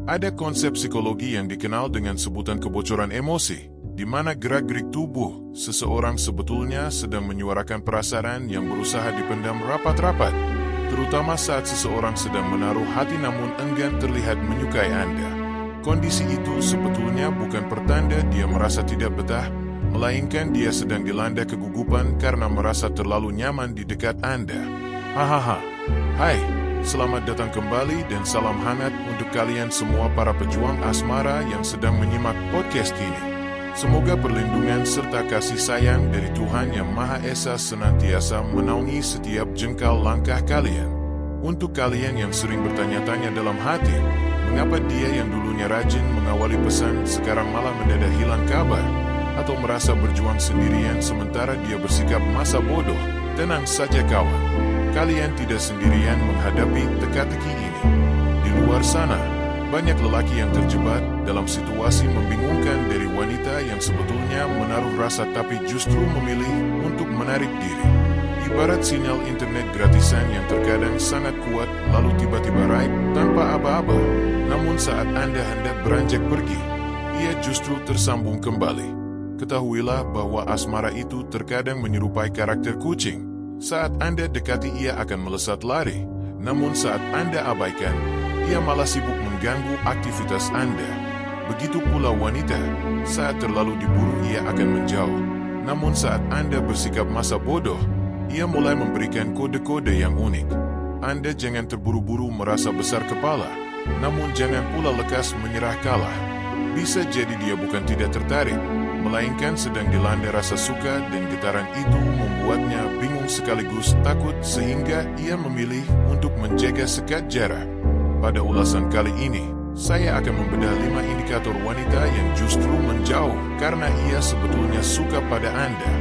Ada konsep psikologi yang dikenal dengan sebutan kebocoran emosi, di mana gerak-gerik tubuh seseorang sebetulnya sedang menyuarakan perasaan yang berusaha dipendam rapat-rapat, terutama saat seseorang sedang menaruh hati namun enggan terlihat menyukai Anda. Kondisi itu sebetulnya bukan pertanda dia merasa tidak betah, melainkan dia sedang dilanda kegugupan karena merasa terlalu nyaman di dekat Anda. Hahaha. Hai, selamat datang kembali dan salam hangat untuk kalian semua para pejuang asmara yang sedang menyimak podcast ini. Semoga perlindungan serta kasih sayang dari Tuhan Yang Maha Esa senantiasa menaungi setiap jengkal langkah kalian. Untuk kalian yang sering bertanya-tanya dalam hati, mengapa dia yang dulunya rajin mengawali pesan sekarang malah mendadak hilang kabar? Atau merasa berjuang sendirian sementara dia bersikap masa bodoh? Tenang saja kawan, kalian tidak sendirian menghadapi teka-teki ini. Di luar sana, banyak lelaki yang terjebak dalam situasi membingungkan dari wanita yang sebetulnya menaruh rasa tapi justru memilih untuk menarik diri. Ibarat sinyal internet gratisan yang terkadang sangat kuat lalu tiba-tiba raib tanpa aba-aba. Namun saat Anda hendak beranjak pergi, ia justru tersambung kembali. Ketahuilah bahwa asmara itu terkadang menyerupai karakter kucing. Saat Anda dekati ia akan melesat lari, namun saat Anda abaikan, ia malah sibuk mengganggu aktivitas Anda. Begitu pula wanita, saat terlalu diburu ia akan menjauh. Namun saat Anda bersikap masa bodoh, ia mulai memberikan kode-kode yang unik. Anda jangan terburu-buru merasa besar kepala, namun jangan pula lekas menyerah kalah. Bisa jadi dia bukan tidak tertarik, melainkan sedang dilanda rasa suka dan getaran itu membuatnya bingung sekaligus takut sehingga ia memilih untuk menjaga sekat jarak. Pada ulasan kali ini, saya akan membedah 5 indikator wanita yang justru menjauh karena ia sebetulnya suka pada Anda.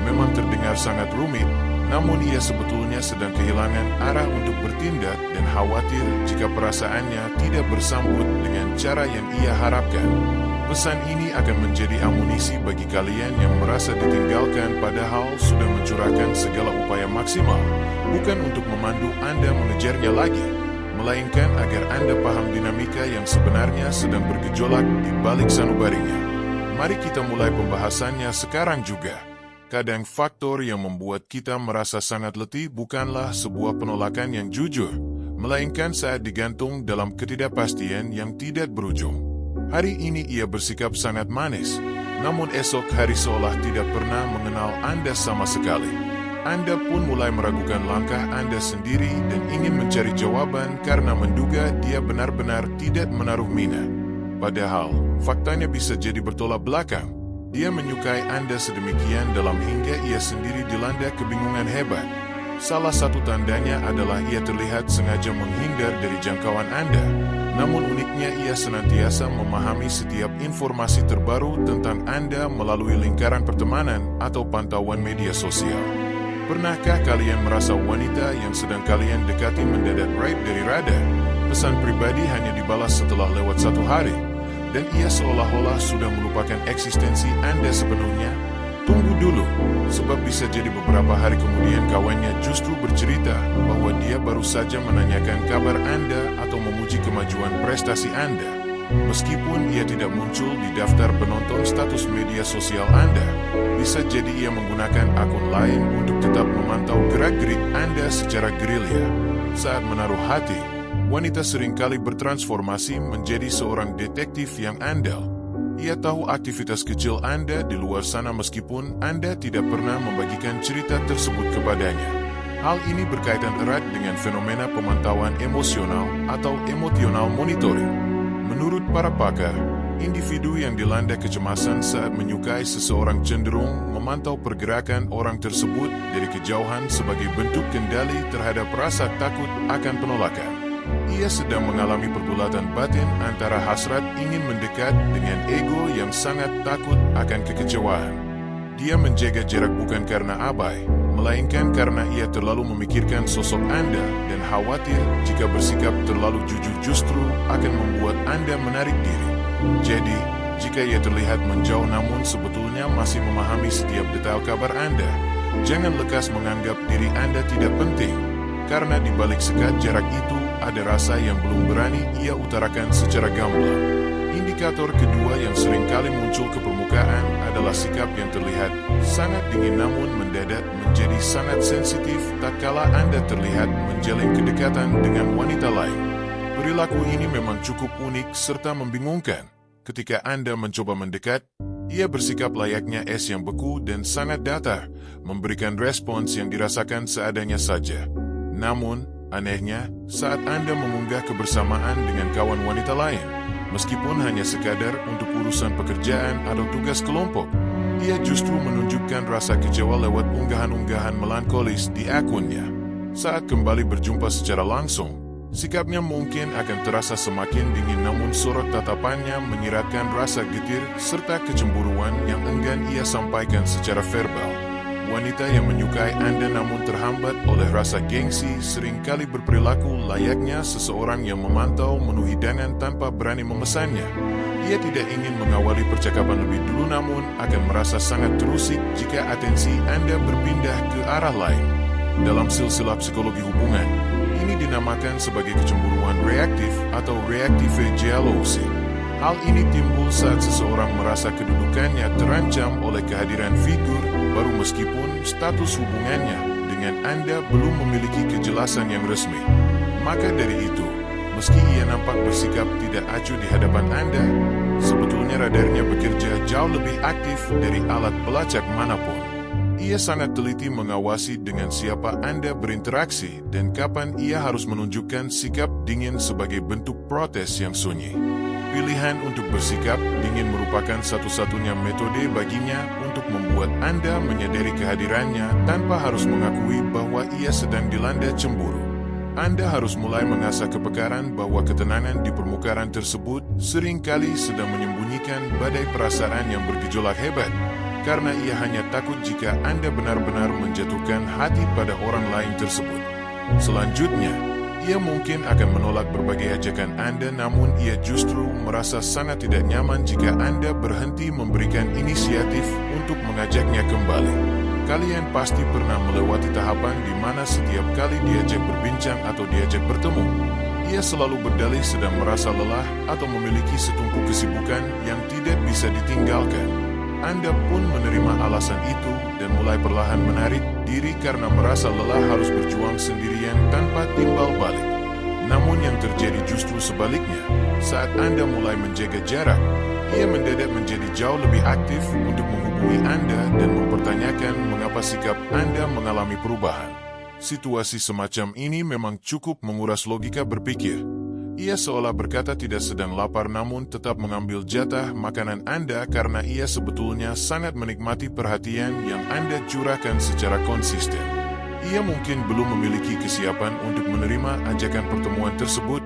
Memang terdengar sangat rumit, namun ia sebetulnya sedang kehilangan arah untuk bertindak dan khawatir jika perasaannya tidak bersambut dengan cara yang ia harapkan. Pesan ini akan menjadi amunisi bagi kalian yang merasa ditinggalkan padahal sudah mencurahkan segala upaya maksimal, bukan untuk memandu Anda mengejarnya lagi, melainkan agar Anda paham dinamika yang sebenarnya sedang bergejolak di balik sanubarinya. Mari kita mulai pembahasannya sekarang juga. Kadang faktor yang membuat kita merasa sangat letih bukanlah sebuah penolakan yang jujur, melainkan saat digantung dalam ketidakpastian yang tidak berujung. Hari ini ia bersikap sangat manis, namun esok hari seolah tidak pernah mengenal Anda sama sekali. Anda pun mulai meragukan langkah Anda sendiri dan ingin mencari jawaban karena menduga dia benar-benar tidak menaruh minat. Padahal, faktanya bisa jadi bertolak belakang. Dia menyukai Anda sedemikian dalam hingga ia sendiri dilanda kebingungan hebat. Salah satu tandanya adalah ia terlihat sengaja menghindar dari jangkauan Anda. Namun uniknya ia senantiasa memahami setiap informasi terbaru tentang Anda melalui lingkaran pertemanan atau pantauan media sosial. Pernahkah kalian merasa wanita yang sedang kalian dekati mendadak raib dari radar? Pesan pribadi hanya dibalas setelah lewat 1 hari, dan ia seolah-olah sudah melupakan eksistensi Anda sepenuhnya? Tunggu dulu, sebab bisa jadi beberapa hari kemudian kawannya justru bercerita bahwa dia baru saja menanyakan kabar Anda atau memuji kemajuan prestasi Anda. Meskipun ia tidak muncul di daftar penonton status media sosial Anda, bisa jadi ia menggunakan akun lain untuk tetap memantau gerak-gerik Anda secara gerilya. Saat menaruh hati, wanita seringkali bertransformasi menjadi seorang detektif yang andal. Ia tahu aktivitas kecil Anda di luar sana meskipun Anda tidak pernah membagikan cerita tersebut kepadanya. Hal ini berkaitan erat dengan fenomena pemantauan emosional atau emotional monitoring. Menurut para pakar, individu yang dilanda kecemasan saat menyukai seseorang cenderung memantau pergerakan orang tersebut dari kejauhan sebagai bentuk kendali terhadap rasa takut akan penolakan. Ia sedang mengalami pergulatan batin antara hasrat ingin mendekat dengan ego yang sangat takut akan kekecewaan. Dia menjaga jarak bukan karena abai, melainkan karena ia terlalu memikirkan sosok Anda dan khawatir jika bersikap terlalu jujur justru akan membuat Anda menarik diri. Jadi, jika ia terlihat menjauh namun sebetulnya masih memahami setiap detail kabar Anda, jangan lekas menganggap diri Anda tidak penting, karena di balik sekat jarak itu ada rasa yang belum berani ia utarakan secara gamblang. Indikator kedua yang seringkali muncul ke permukaan adalah sikap yang terlihat sangat dingin namun mendadak menjadi sangat sensitif tatkala Anda terlihat menjalin kedekatan dengan wanita lain. Perilaku ini memang cukup unik serta membingungkan. Ketika Anda mencoba mendekat, ia bersikap layaknya es yang beku dan sangat datar, memberikan respons yang dirasakan seadanya saja. Namun, anehnya, saat Anda mengunggah kebersamaan dengan kawan wanita lain, meskipun hanya sekadar untuk urusan pekerjaan atau tugas kelompok, ia justru menunjukkan rasa kecewa lewat unggahan-unggahan melankolis di akunnya. Saat kembali berjumpa secara langsung, sikapnya mungkin akan terasa semakin dingin namun sorot tatapannya menyiratkan rasa getir serta kecemburuan yang enggan ia sampaikan secara verbal. Wanita yang menyukai Anda namun terhambat oleh rasa gengsi seringkali berperilaku layaknya seseorang yang memantau menu hidangan tanpa berani memesannya. Ia tidak ingin mengawali percakapan lebih dulu namun akan merasa sangat terusik jika atensi Anda berpindah ke arah lain. Dalam silsilah psikologi hubungan, ini dinamakan sebagai kecemburuan reaktif atau reactive jealousy. Hal ini timbul saat seseorang merasa kedudukannya terancam oleh kehadiran figur baru meskipun status hubungannya dengan Anda belum memiliki kejelasan yang resmi. Maka dari itu, meski ia nampak bersikap tidak acuh di hadapan Anda, sebetulnya radarnya bekerja jauh lebih aktif dari alat pelacak manapun. Ia sangat teliti mengawasi dengan siapa Anda berinteraksi dan kapan ia harus menunjukkan sikap dingin sebagai bentuk protes yang sunyi. Pilihan untuk bersikap dingin merupakan satu-satunya metode baginya untuk membuat Anda menyadari kehadirannya tanpa harus mengakui bahwa ia sedang dilanda cemburu. Anda harus mulai mengasah kepekaran bahwa ketenangan di permukaan tersebut seringkali sedang menyembunyikan badai perasaan yang bergejolak hebat, karena ia hanya takut jika Anda benar-benar menjatuhkan hati pada orang lain tersebut. Selanjutnya, ia mungkin akan menolak berbagai ajakan Anda namun ia justru merasa sangat tidak nyaman jika Anda berhenti memberikan inisiatif untuk mengajaknya kembali. Kalian pasti pernah melewati tahapan di mana setiap kali diajak berbincang atau diajak bertemu, ia selalu berdalih sedang merasa lelah atau memiliki setumpuk kesibukan yang tidak bisa ditinggalkan. Anda pun menerima alasan itu dan mulai perlahan menarik diri karena merasa lelah harus berjuang sendirian tanpa timbal balik. Namun yang terjadi justru sebaliknya. Saat Anda mulai menjaga jarak, ia mendadak menjadi jauh lebih aktif untuk menghubungi Anda dan mempertanyakan mengapa sikap Anda mengalami perubahan. Situasi semacam ini memang cukup menguras logika berpikir. Ia seolah berkata tidak sedang lapar namun tetap mengambil jatah makanan Anda karena ia sebetulnya sangat menikmati perhatian yang Anda curahkan secara konsisten. Ia mungkin belum memiliki kesiapan untuk menerima ajakan pertemuan tersebut,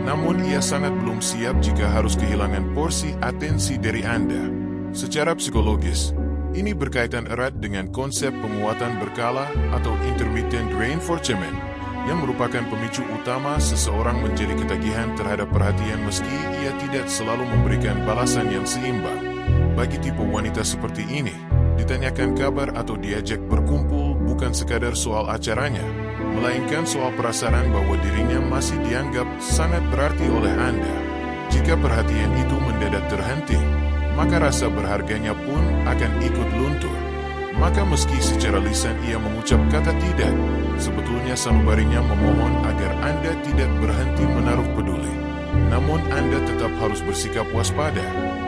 namun ia sangat belum siap jika harus kehilangan porsi atensi dari Anda. Secara psikologis, ini berkaitan erat dengan konsep penguatan berkala atau intermittent reinforcement, yang merupakan pemicu utama seseorang menjadi ketagihan terhadap perhatian meski ia tidak selalu memberikan balasan yang seimbang. Bagi tipe wanita seperti ini, ditanyakan kabar atau diajak berkumpul bukan sekadar soal acaranya, melainkan soal perasaan bahwa dirinya masih dianggap sangat berarti oleh Anda. Jika perhatian itu mendadak terhenti, maka rasa berharganya pun akan ikut luntur. Maka meski secara lisan ia mengucap kata tidak, sebetulnya sanubarinya memohon agar Anda tidak berhenti menaruh peduli. Namun Anda tetap harus bersikap waspada.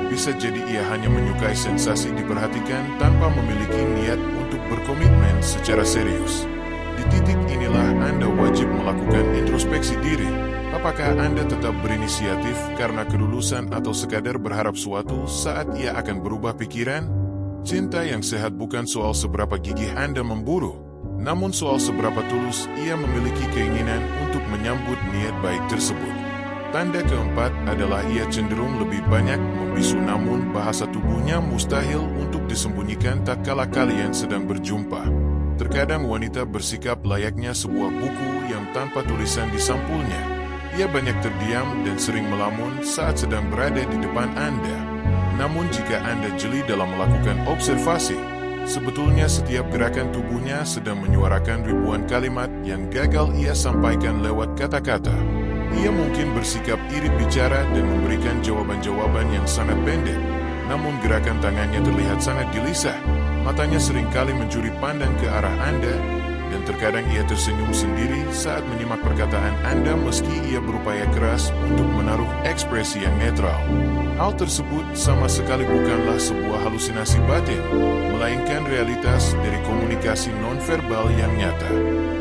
Bisa jadi ia hanya menyukai sensasi diperhatikan tanpa memiliki niat untuk berkomitmen secara serius. Di titik inilah Anda wajib melakukan introspeksi diri. Apakah Anda tetap berinisiatif karena kelulusan atau sekadar berharap suatu saat ia akan berubah pikiran? Cinta yang sehat bukan soal seberapa gigih Anda memburu, namun soal seberapa tulus ia memiliki keinginan untuk menyambut niat baik tersebut. Tanda keempat adalah ia cenderung lebih banyak membisu namun bahasa tubuhnya mustahil untuk disembunyikan tatkala kalian sedang berjumpa. Terkadang wanita bersikap layaknya sebuah buku yang tanpa tulisan di sampulnya. Ia banyak terdiam dan sering melamun saat sedang berada di depan Anda. Namun jika Anda jeli dalam melakukan observasi, sebetulnya setiap gerakan tubuhnya sedang menyuarakan ribuan kalimat yang gagal ia sampaikan lewat kata-kata. Ia mungkin bersikap irit bicara dan memberikan jawaban-jawaban yang sangat pendek, namun gerakan tangannya terlihat sangat gelisah. Matanya seringkali mencuri pandang ke arah Anda, dan terkadang ia tersenyum sendiri saat menyimak perkataan Anda meski ia berupaya keras untuk menaruh ekspresi yang netral. Hal tersebut sama sekali bukanlah sebuah halusinasi batin, melainkan realitas dari komunikasi nonverbal yang nyata.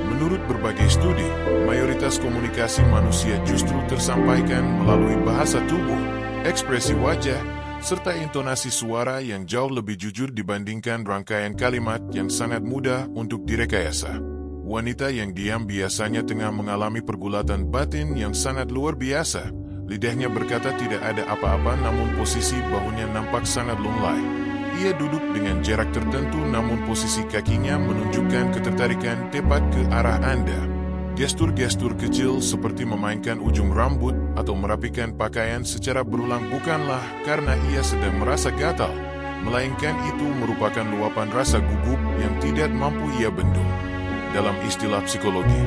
Menurut berbagai studi, mayoritas komunikasi manusia justru tersampaikan melalui bahasa tubuh, ekspresi wajah, serta intonasi suara yang jauh lebih jujur dibandingkan rangkaian kalimat yang sangat mudah untuk direkayasa. Wanita yang diam biasanya tengah mengalami pergulatan batin yang sangat luar biasa. Lidahnya berkata tidak ada apa-apa, namun posisi bahunya nampak sangat lunglai. Ia duduk dengan jarak tertentu, namun posisi kakinya menunjukkan ketertarikan tepat ke arah Anda. Gestur-gestur kecil seperti memainkan ujung rambut atau merapikan pakaian secara berulang bukanlah karena ia sedang merasa gatal, melainkan itu merupakan luapan rasa gugup yang tidak mampu ia bendung. Dalam istilah psikologi,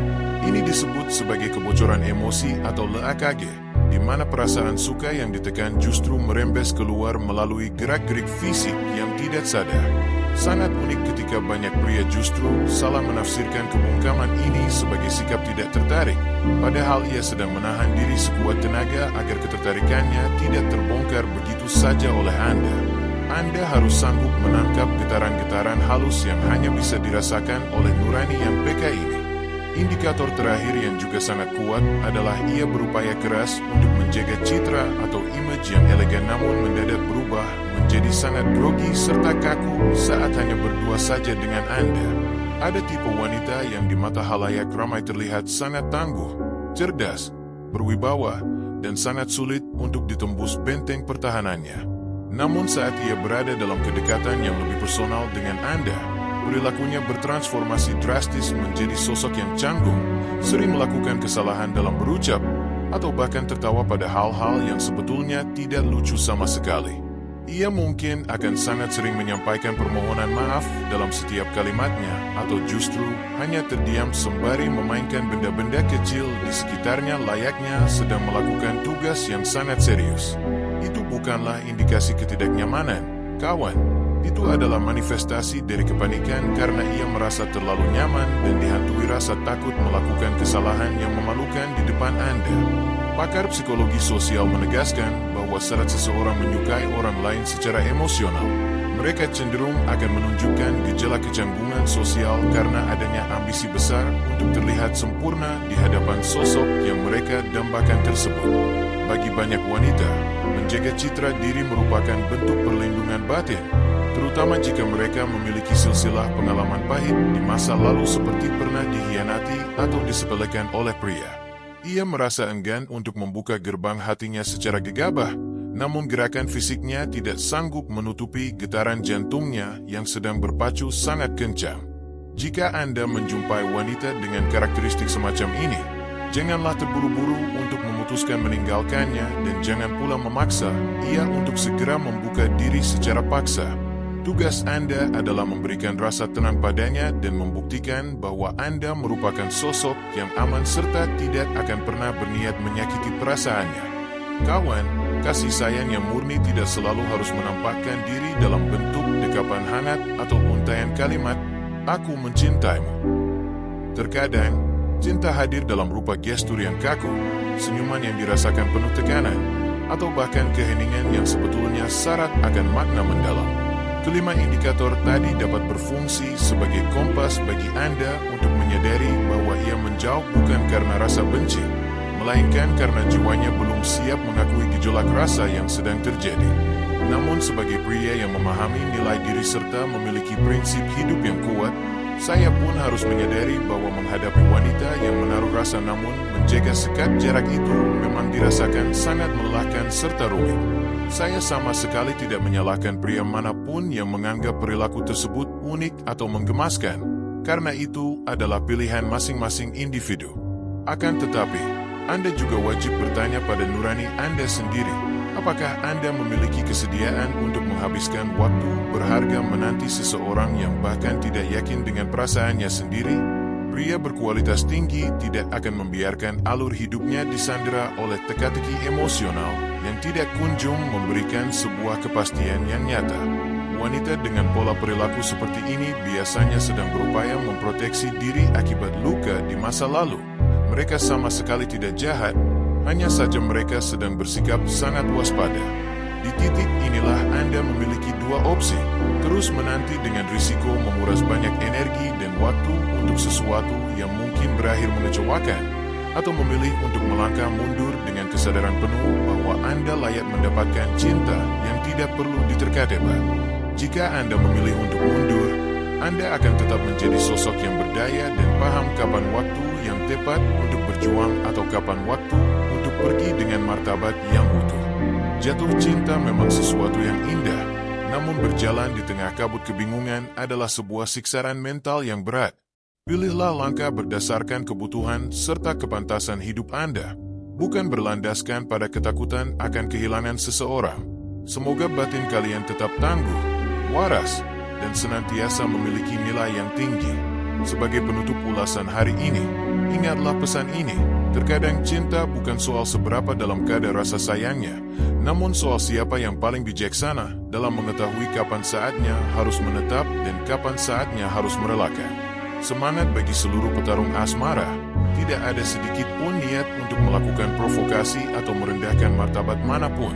ini disebut sebagai kebocoran emosi atau LAKG, di mana perasaan suka yang ditekan justru merembes keluar melalui gerak-gerik fisik yang tidak sadar. Sangat unik ketika banyak pria justru salah menafsirkan kebungkaman ini sebagai sikap tidak tertarik, padahal ia sedang menahan diri sekuat tenaga agar ketertarikannya tidak terbongkar begitu saja oleh Anda. Anda harus sanggup menangkap getaran-getaran halus yang hanya bisa dirasakan oleh nurani yang peka ini. Indikator terakhir yang juga sangat kuat adalah ia berupaya keras untuk menjaga citra atau image yang elegan, namun mendadak berubah menjadi sangat grogi serta kaku saat hanya berdua saja dengan Anda. Ada tipe wanita yang di mata halayak ramai terlihat sangat tangguh, cerdas, berwibawa, dan sangat sulit untuk ditembus benteng pertahanannya. Namun saat ia berada dalam kedekatan yang lebih personal dengan Anda, perilakunya bertransformasi drastis menjadi sosok yang canggung, sering melakukan kesalahan dalam berucap, atau bahkan tertawa pada hal-hal yang sebetulnya tidak lucu sama sekali. Ia mungkin akan sangat sering menyampaikan permohonan maaf dalam setiap kalimatnya, atau justru hanya terdiam sembari memainkan benda-benda kecil di sekitarnya layaknya sedang melakukan tugas yang sangat serius. Itu bukanlah indikasi ketidaknyamanan, kawan. Itu adalah manifestasi dari kepanikan karena ia merasa terlalu nyaman dan dihantui rasa takut melakukan kesalahan yang memalukan di depan Anda. Pakar psikologi sosial menegaskan bahwa saat seseorang menyukai orang lain secara emosional, mereka cenderung akan menunjukkan gejala kecanggungan sosial karena adanya ambisi besar untuk terlihat sempurna di hadapan sosok yang mereka dambakan tersebut. Bagi banyak wanita, menjaga citra diri merupakan bentuk perlindungan batin, terutama jika mereka memiliki silsilah pengalaman pahit di masa lalu seperti pernah dikhianati atau disepelekan oleh pria. Ia merasa enggan untuk membuka gerbang hatinya secara gegabah, namun gerakan fisiknya tidak sanggup menutupi getaran jantungnya yang sedang berpacu sangat kencang. Jika Anda menjumpai wanita dengan karakteristik semacam ini, janganlah terburu-buru untuk memutuskan meninggalkannya dan jangan pula memaksa ia untuk segera membuka diri secara paksa. Tugas Anda adalah memberikan rasa tenang padanya dan membuktikan bahwa Anda merupakan sosok yang aman serta tidak akan pernah berniat menyakiti perasaannya. Kawan, kasih sayang yang murni tidak selalu harus menampakkan diri dalam bentuk dekapan hangat atau untaian kalimat, "Aku mencintaimu." Terkadang, cinta hadir dalam rupa gestur yang kaku, senyuman yang dirasakan penuh tekanan, atau bahkan keheningan yang sebetulnya syarat akan makna mendalam. Kelima indikator tadi dapat berfungsi sebagai kompas bagi Anda untuk menyadari bahwa ia menjauh bukan karena rasa benci, melainkan karena jiwanya belum siap mengakui gejolak rasa yang sedang terjadi. Namun sebagai pria yang memahami nilai diri serta memiliki prinsip hidup yang kuat, saya pun harus menyadari bahwa menghadapi wanita yang menaruh rasa namun menjaga sekat jarak itu memang dirasakan sangat melelahkan serta rumit. Saya sama sekali tidak menyalahkan pria manapun yang menganggap perilaku tersebut unik atau menggemaskan, karena itu adalah pilihan masing-masing individu. Akan tetapi, Anda juga wajib bertanya pada nurani Anda sendiri, apakah Anda memiliki kesediaan untuk menghabiskan waktu berharga menanti seseorang yang bahkan tidak yakin dengan perasaannya sendiri? Pria berkualitas tinggi tidak akan membiarkan alur hidupnya disandera oleh teka-teki emosional yang tidak kunjung memberikan sebuah kepastian yang nyata. Wanita dengan pola perilaku seperti ini biasanya sedang berupaya memproteksi diri akibat luka di masa lalu. Mereka sama sekali tidak jahat, hanya saja mereka sedang bersikap sangat waspada. Di titik inilah Anda memiliki dua opsi: terus menanti dengan risiko menguras banyak energi dan waktu untuk sesuatu yang mungkin berakhir mengecewakan, atau memilih untuk melangkah mundur dengan kesadaran penuh bahwa Anda layak mendapatkan cinta yang tidak perlu diterka-teba. Jika Anda memilih untuk mundur, Anda akan tetap menjadi sosok yang berdaya dan paham kapan waktu yang tepat untuk berjuang atau kapan waktu untuk pergi dengan martabat yang utuh. Jatuh cinta memang sesuatu yang indah, namun berjalan di tengah kabut kebingungan adalah sebuah siksaan mental yang berat. Pilihlah langkah berdasarkan kebutuhan serta kepantasan hidup Anda, bukan berlandaskan pada ketakutan akan kehilangan seseorang. Semoga batin kalian tetap tangguh, waras, dan senantiasa memiliki nilai yang tinggi. Sebagai penutup ulasan hari ini, ingatlah pesan ini: terkadang cinta bukan soal seberapa dalam kadar rasa sayangnya, namun soal siapa yang paling bijaksana dalam mengetahui kapan saatnya harus menetap dan kapan saatnya harus merelakan. Semangat bagi seluruh petarung asmara. Tidak ada sedikit pun niat untuk melakukan provokasi atau merendahkan martabat manapun.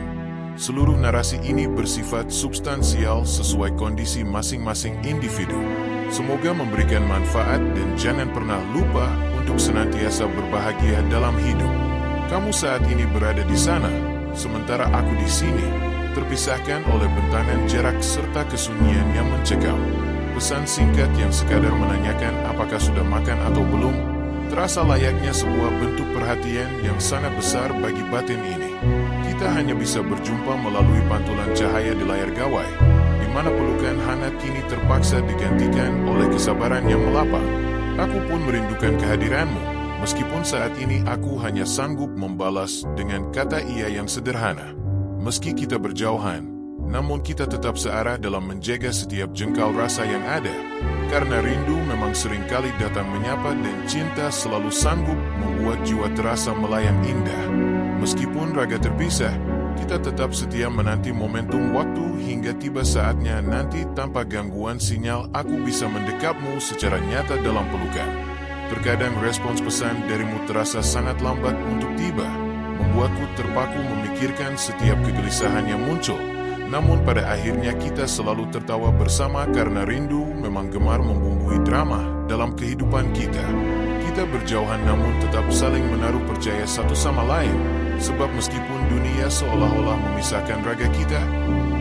Seluruh narasi ini bersifat substansial sesuai kondisi masing-masing individu. Semoga memberikan manfaat dan jangan pernah lupa untuk senantiasa berbahagia dalam hidup. Kamu saat ini berada di sana, sementara aku di sini, terpisahkan oleh bentangan jarak serta kesunyian yang mencekam. Pesan singkat yang sekadar menanyakan apakah sudah makan atau belum, terasa layaknya sebuah bentuk perhatian yang sangat besar bagi batin ini. Kita hanya bisa berjumpa melalui pantulan cahaya di layar gawai, di mana pelukan hangat kini terpaksa digantikan oleh kesabaran yang melapang. Aku pun merindukan kehadiranmu, meskipun saat ini aku hanya sanggup membalas dengan kata iya yang sederhana. Meski kita berjauhan, namun kita tetap searah dalam menjaga setiap jengkal rasa yang ada, karena rindu memang seringkali datang menyapa dan cinta selalu sanggup membuat jiwa terasa melayang indah. Meskipun raga terpisah, kita tetap setia menanti momentum waktu hingga tiba saatnya nanti tanpa gangguan sinyal aku bisa mendekapmu secara nyata dalam pelukan. Terkadang respons pesan darimu terasa sangat lambat untuk tiba, membuatku terpaku memikirkan setiap kegelisahan yang muncul. Namun pada akhirnya kita selalu tertawa bersama karena rindu memang gemar membumbui drama dalam kehidupan kita. Kita berjauhan namun tetap saling menaruh percaya satu sama lain. Sebab meskipun dunia seolah-olah memisahkan raga kita,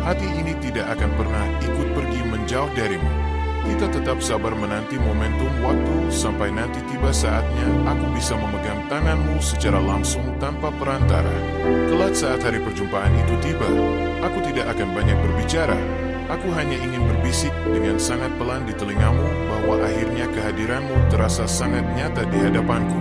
hati ini tidak akan pernah ikut pergi menjauh darimu. Kita tetap sabar menanti momentum waktu sampai nanti tiba saatnya aku bisa memegang tanganmu secara langsung tanpa perantara. Kelak saat hari perjumpaan itu tiba, aku tidak akan banyak berbicara. Aku hanya ingin berbisik dengan sangat pelan di telingamu bahwa akhirnya kehadiranmu terasa sangat nyata di hadapanku.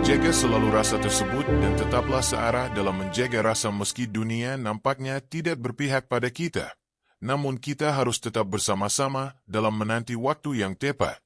Jaga selalu rasa tersebut dan tetaplah searah dalam menjaga rasa meski dunia nampaknya tidak berpihak pada kita. Namun kita harus tetap bersama-sama dalam menanti waktu yang tepat.